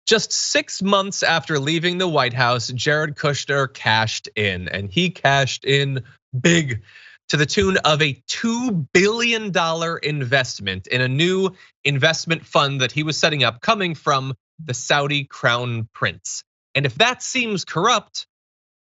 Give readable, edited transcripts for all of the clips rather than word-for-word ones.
Just 6 months after leaving the White House, Jared Kushner cashed in, and he cashed in big, to the tune of a $2 billion investment in a new investment fund that he was setting up coming from the Saudi crown prince. And if that seems corrupt,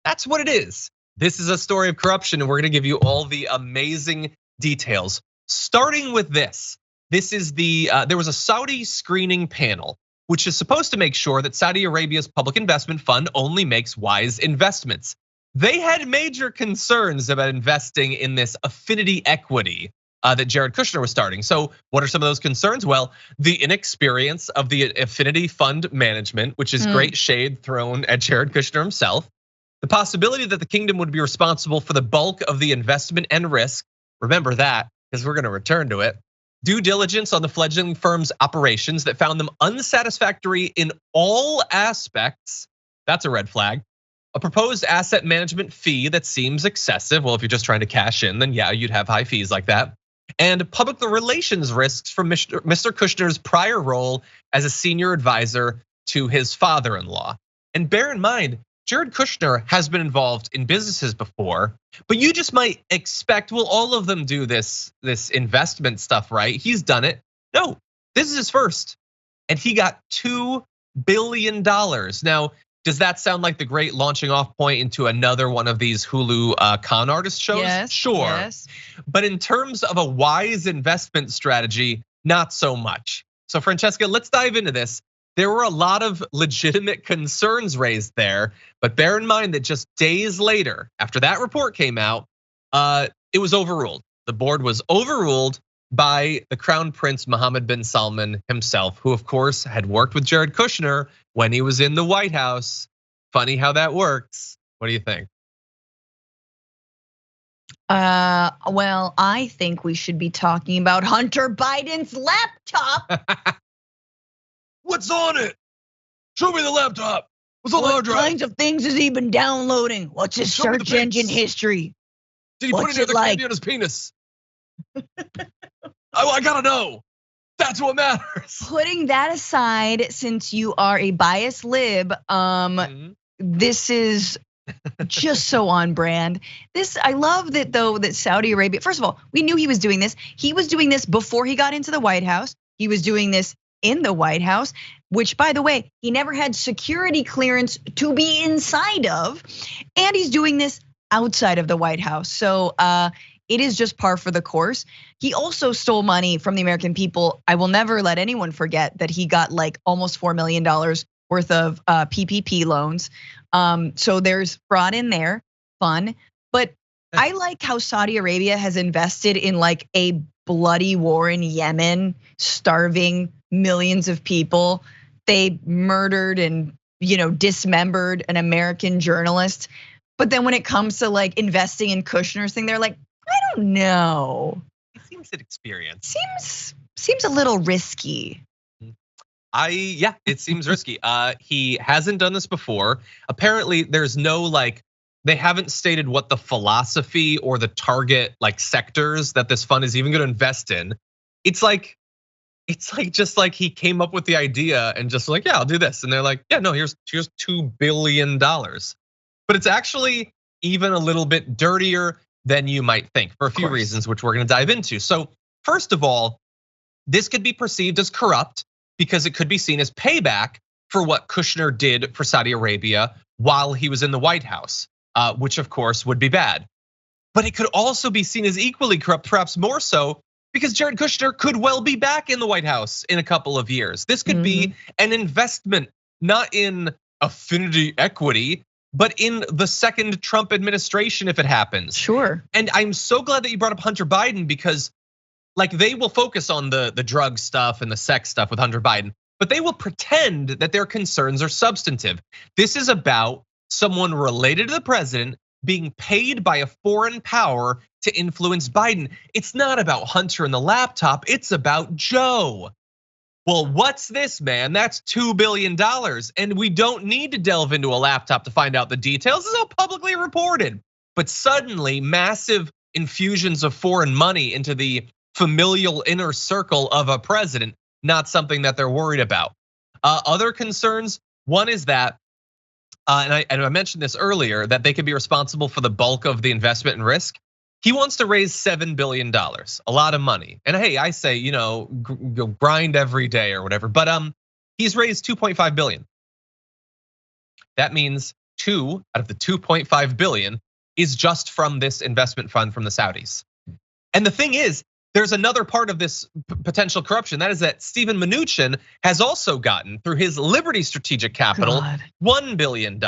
that's what it is. This is a story of corruption, and we're gonna give you all the amazing details. Starting with this is there was a Saudi screening panel, which is supposed to make sure that Saudi Arabia's public investment fund only makes wise investments. They had major concerns about investing in this affinity equity that Jared Kushner was starting. So what are some of those concerns? Well, the inexperience of the affinity fund management, which is great shade thrown at Jared Kushner himself. The possibility that the kingdom would be responsible for the bulk of the investment and risk. Remember that, because we're gonna return to it. Due diligence on the fledgling firm's operations that found them unsatisfactory in all aspects. That's a red flag. A proposed asset management fee that seems excessive. Well, if you're just trying to cash in, then yeah, you'd have high fees like that. And public relations risks from Mr. Kushner's prior role as a senior advisor to his father-in-law. And bear in mind, Jared Kushner has been involved in businesses before, but you just might expect, well, all of them do this investment stuff, right? He's done it. No, this is his first. And he got $2 billion. Now, does that sound like the great launching off point into another one of these Hulu con artist shows? Yes, sure. Yes. But in terms of a wise investment strategy, not so much. So Francesca, let's dive into this. There were a lot of legitimate concerns raised there, but bear in mind that just days later, after that report came out, it was overruled. The board was overruled by the Crown Prince Mohammed bin Salman himself, who of course had worked with Jared Kushner when he was in the White House. Funny how that works. What do you think? Well, I think we should be talking about Hunter Biden's laptop. What's on it? Show me the laptop. What's on the hard drive? What kinds of things has he been downloading? What's his search engine history? Did he put it in the candy on his penis? I gotta know. That's what matters. Putting that aside, since you are a biased lib, this is just so on brand. I love that though, that Saudi Arabia, first of all, we knew he was doing this. He was doing this before he got into the White House. He was doing this in the White House, which by the way, he never had security clearance to be inside of. And he's doing this outside of the White House. So it is just par for the course. He also stole money from the American people. I will never let anyone forget that he got like almost $4 million worth of PPP loans. So there's fraud in there, fun. But I like how Saudi Arabia has invested in like a bloody war in Yemen, starving millions of people. They murdered and dismembered an American journalist. But then when it comes to like investing in Kushner's thing, they're like, I don't know. He seems inexperienced. Seems a little risky. Yeah, it seems risky. He hasn't done this before. Apparently, there's no they haven't stated what the philosophy or the target sectors that this fund is even going to invest in. It's like just like he came up with the idea and just yeah, I'll do this. And they're like, yeah, no, here's $2 billion. But it's actually even a little bit dirtier than you might think for a few reasons, which we're gonna dive into. So first of all, this could be perceived as corrupt because it could be seen as payback for what Kushner did for Saudi Arabia while he was in the White House, which of course would be bad. But it could also be seen as equally corrupt, perhaps more so, because Jared Kushner could well be back in the White House in a couple of years. This could be an investment, not in affinity equity, but in the second Trump administration if it happens. Sure. And I'm so glad that you brought up Hunter Biden because they will focus on the drug stuff and the sex stuff with Hunter Biden, but they will pretend that their concerns are substantive. This is about someone related to the president being paid by a foreign power to influence Biden. It's not about Hunter and the laptop, it's about Joe. Well, what's this, man? That's $2 billion. And we don't need to delve into a laptop to find out the details. This is all publicly reported. But suddenly, massive infusions of foreign money into the familial inner circle of a president, not something that they're worried about. Other concerns, one is that, and I mentioned this earlier, that they could be responsible for the bulk of the investment and risk. He wants to raise $7 billion, a lot of money. And hey, I say, grind every day or whatever, but he's raised 2.5 billion. That means 2 out of the 2.5 billion is just from this investment fund from the Saudis. And the thing is, there's another part of this potential corruption. That is that Steven Mnuchin has also gotten, through his Liberty Strategic Capital, $1 billion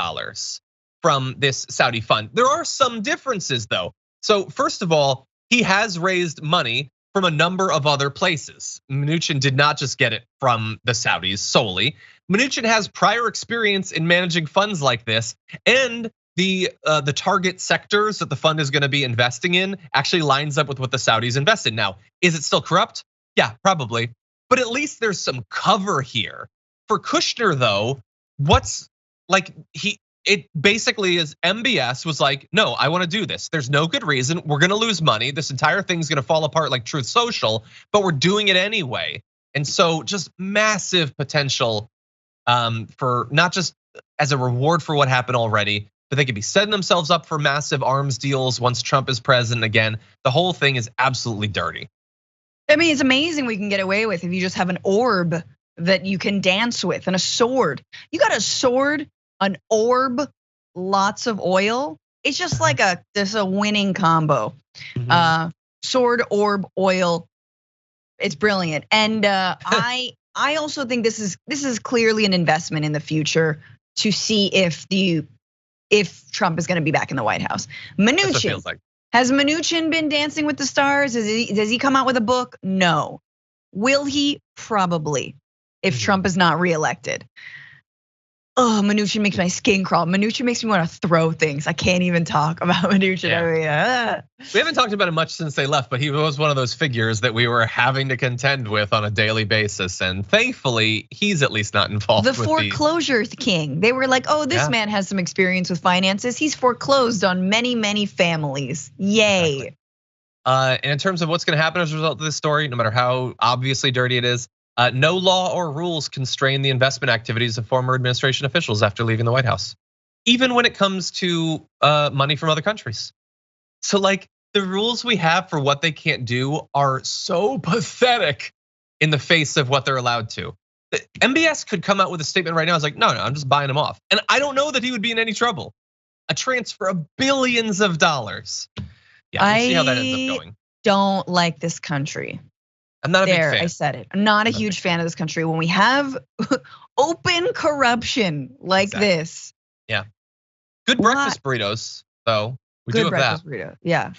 from this Saudi fund. There are some differences though. So first of all, he has raised money from a number of other places. Mnuchin did not just get it from the Saudis solely. Mnuchin has prior experience in managing funds like this, and the target sectors that the fund is going to be investing in actually lines up with what the Saudis invest in. Now, is it still corrupt? Yeah, probably. But at least there's some cover here. For Kushner though, it basically is MBS was like, no, I want to do this. There's no good reason. We're going to lose money. This entire thing's going to fall apart like Truth Social, but we're doing it anyway. And so just massive potential for not just as a reward for what happened already, but they could be setting themselves up for massive arms deals once Trump is president again. The whole thing is absolutely dirty. I mean, it's amazing we can get away with if you just have an orb that you can dance with and a sword. You got a sword, an orb, lots of oil. It's just like this a winning combo. Sword, orb, oil. It's brilliant. And I also think this is clearly an investment in the future to see if Trump is going to be back in the White House. Mnuchin, has Mnuchin been dancing with the stars? Does he come out with a book? No. Will he? Probably, if Trump is not reelected. Oh, Mnuchin makes my skin crawl. Mnuchin makes me want to throw things. I can't even talk about Mnuchin. Yeah. We haven't talked about it much since they left, but he was one of those figures that we were having to contend with on a daily basis. And thankfully, he's at least not involved with the foreclosure king. They were like, oh, this man has some experience with finances. He's foreclosed on many, many families. Yay. Exactly. And in terms of what's going to happen as a result of this story, no matter how obviously dirty it is, no law or rules constrain the investment activities of former administration officials after leaving the White House, even when it comes to money from other countries. So like the rules we have for what they can't do are so pathetic in the face of what they're allowed to. The MBS could come out with a statement right now. It's like, no, I'm just buying them off. And I don't know that he would be in any trouble. A transfer of billions of dollars. Yeah, we'll see how that ends up going. Don't like this country. I'm not a big fan. I said it. I'm not a huge fan of this country when we have open corruption like this. Yeah. Good breakfast burritos, though. We do have that. Good breakfast burrito. Yeah.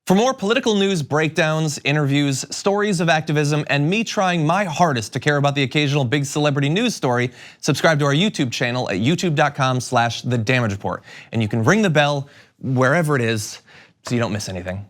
For more political news breakdowns, interviews, stories of activism, and me trying my hardest to care about the occasional big celebrity news story, subscribe to our YouTube channel at youtube.com/thedamagereport. And you can ring the bell wherever it is so you don't miss anything.